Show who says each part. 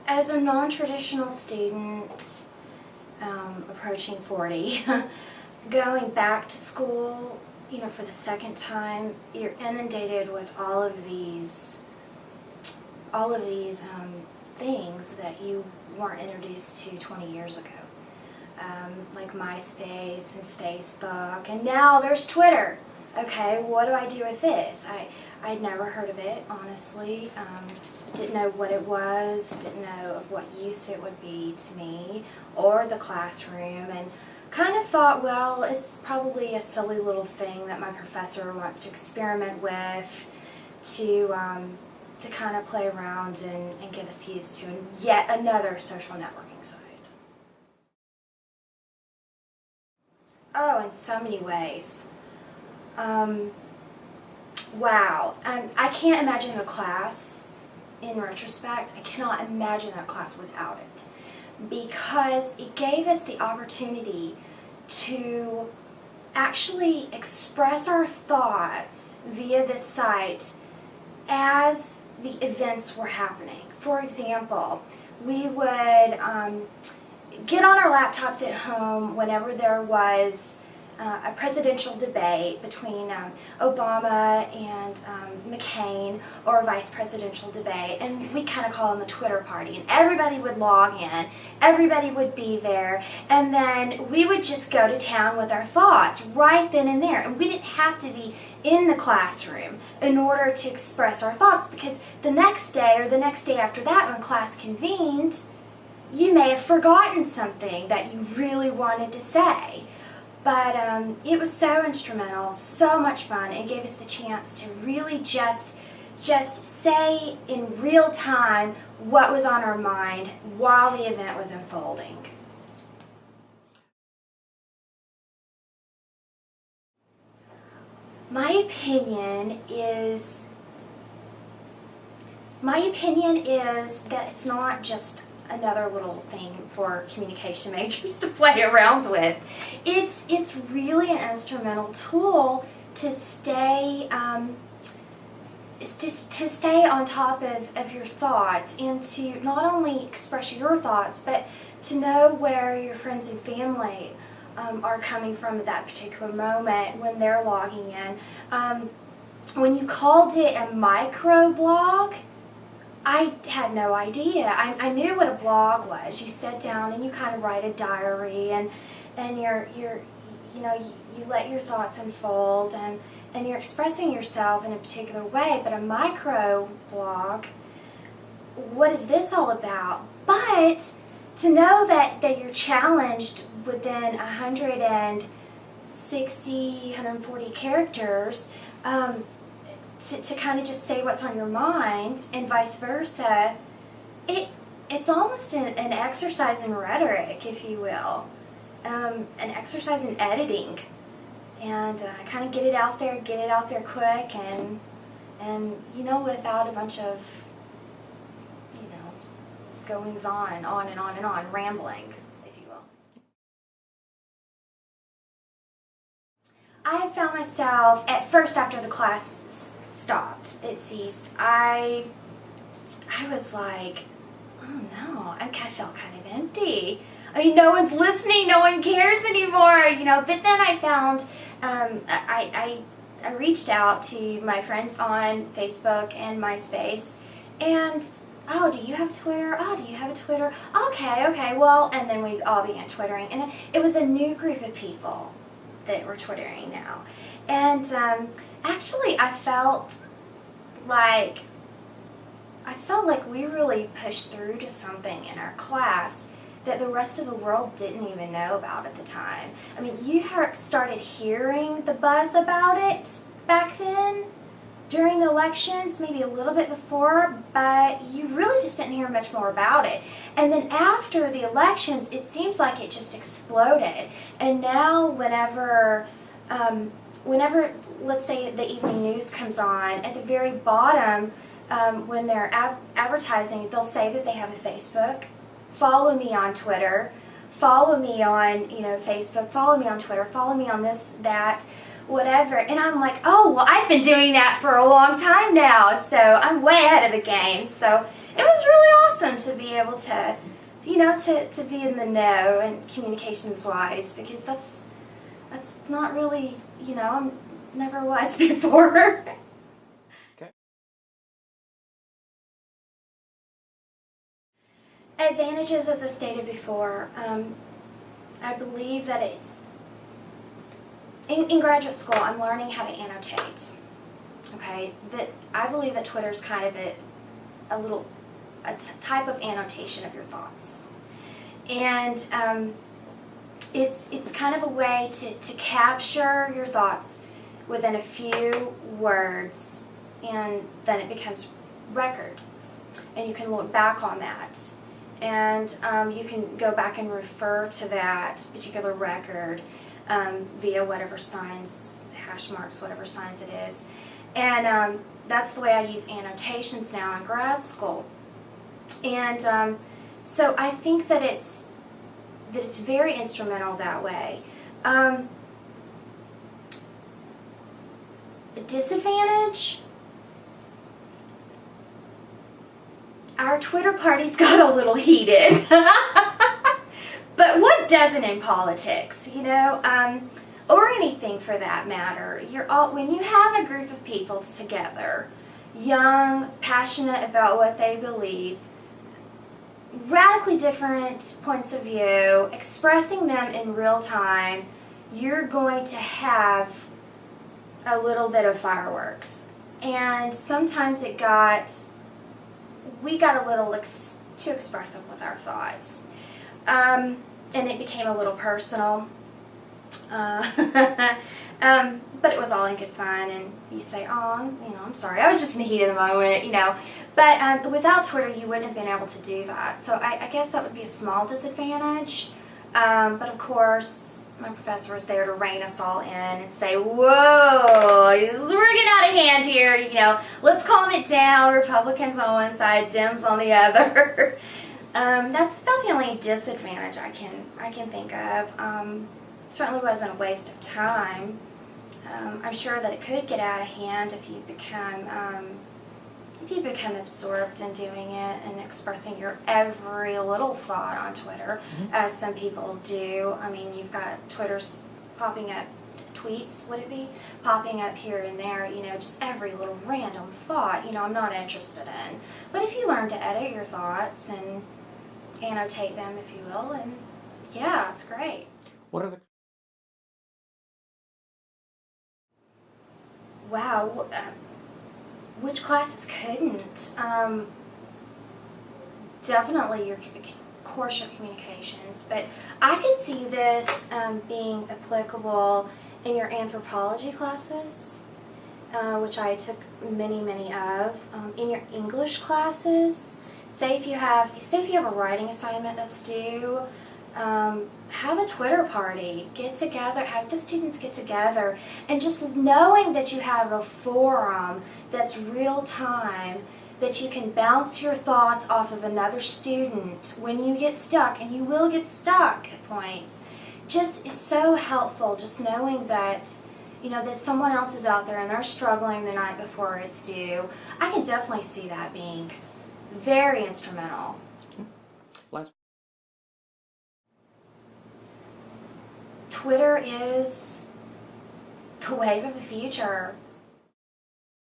Speaker 1: As a non-traditional student, approaching 40, going back to school, for the second time, you're inundated with all of these things that you weren't introduced to 20 years ago. Like MySpace and Facebook, and now there's Twitter. Okay, what do I do with this? I'd never heard of it, honestly. Didn't know what it was, didn't know of what use it would be to me or the classroom, and kind of thought, well, it's probably a silly little thing that my professor wants to experiment with to kind of play around and get us used to yet another social networking site. Oh, in so many ways. Wow. I can't imagine the class, in retrospect, I cannot imagine that class without it. Because it gave us the opportunity to actually express our thoughts via this site as the events were happening. For example, we would get on our laptops at home whenever there was a presidential debate between Obama and McCain, or a vice presidential debate, and we kind of call them a Twitter party, and everybody would log in, everybody would be there, and then we would just go to town with our thoughts right then and there, and we didn't have to be in the classroom in order to express our thoughts, because the next day or the next day after that, when class convened, you may have forgotten something that you really wanted to say. But it was so instrumental, so much fun. It gave us the chance to really just say in real time what was on our mind while the event was unfolding. My opinion is that it's not just another little thing for communication majors to play around with. It's really an instrumental tool to stay to stay on top of your thoughts, and to not only express your thoughts, but to know where your friends and family are coming from at that particular moment when they're logging in. When you called it a microblog, I had no idea. I knew what a blog was. You sit down and you kind of write a diary, and you let your thoughts unfold, and you're expressing yourself in a particular way. But a micro blog, what is this all about? But to know that you're challenged within 160, 140 characters, to kind of just say what's on your mind, and vice versa, it's almost an exercise in rhetoric, if you will, an exercise in editing, and kind of get it out there quick, and without a bunch of goings on and on, rambling, if you will. I found myself at first, after the class stopped, it ceased, I was like, oh no, I felt kind of empty. I mean, no one's listening, no one cares anymore, but then I found, I reached out to my friends on Facebook and MySpace, and, oh, do you have Twitter? Oh, do you have a Twitter? Okay, well, and then we all began Twittering, and it was a new group of people that were Twittering now. And actually, I felt like we really pushed through to something in our class that the rest of the world didn't even know about at the time. I mean, you started hearing the buzz about it back then, during the elections, maybe a little bit before, but you really just didn't hear much more about it. And then after the elections, it seems like it just exploded. And now whenever, let's say, the evening news comes on, at the very bottom, when they're advertising, they'll say that they have a Facebook. Follow me on Twitter. Follow me on, Facebook. Follow me on Twitter. Follow me on this, that, whatever. And I'm like, oh, well, I've been doing that for a long time now, so I'm way ahead of the game. So it was was really awesome to be able to, to be in the know and communications wise, because that's not really, I'm never was before.
Speaker 2: Okay.
Speaker 1: Advantages, as I stated before, I believe that it's, in graduate school, I'm learning how to annotate. Okay, that I believe that Twitter is kind of a type of annotation of your thoughts, and it's kind of a way to capture your thoughts within a few words, and then it becomes record, and you can look back on that, and you can go back and refer to that particular record via whatever signs, hash marks, whatever signs it is. And that's the way I use annotations now in grad school. And so I think that it's very instrumental that way. A disadvantage, our Twitter parties got a little heated. But what doesn't in politics, or anything for that matter? When you have a group of people together, young, passionate about what they believe, radically different points of view, expressing them in real time, you're going to have a little bit of fireworks. And sometimes we got a little too expressive with our thoughts. And it became a little personal. But it was all in good fun, and you say, oh, I'm sorry, I was just in the heat of the moment, But without Twitter, you wouldn't have been able to do that. So I guess that would be a small disadvantage. But of course, my professor was there to rein us all in and say, whoa, we're getting out of hand here, let's calm it down. Republicans on one side, Dems on the other. That's the only disadvantage I can think of. Certainly wasn't a waste of time. I'm sure that it could get out of hand if you become absorbed in doing it and expressing your every little thought on Twitter, as some people do. I mean, you've got Twitter's popping up, tweets, would it be? Popping up here and there, just every little random thought, I'm not interested in. But if you learn to edit your thoughts and annotate them, if you will, and yeah, it's great.
Speaker 2: What are the
Speaker 1: Wow, which classes couldn't? Definitely your course of communications, but I could see this being applicable in your anthropology classes, which I took many of. In your English classes, say if you have a writing assignment that's due, have a Twitter party, get together, have the students get together, and just knowing that you have a forum that's real time, that you can bounce your thoughts off of another student when you get stuck, and you will get stuck at points, just is so helpful, just knowing that that someone else is out there and they're struggling the night before it's due. I can definitely see that being very instrumental.
Speaker 2: last?
Speaker 1: Twitter is the wave of the future.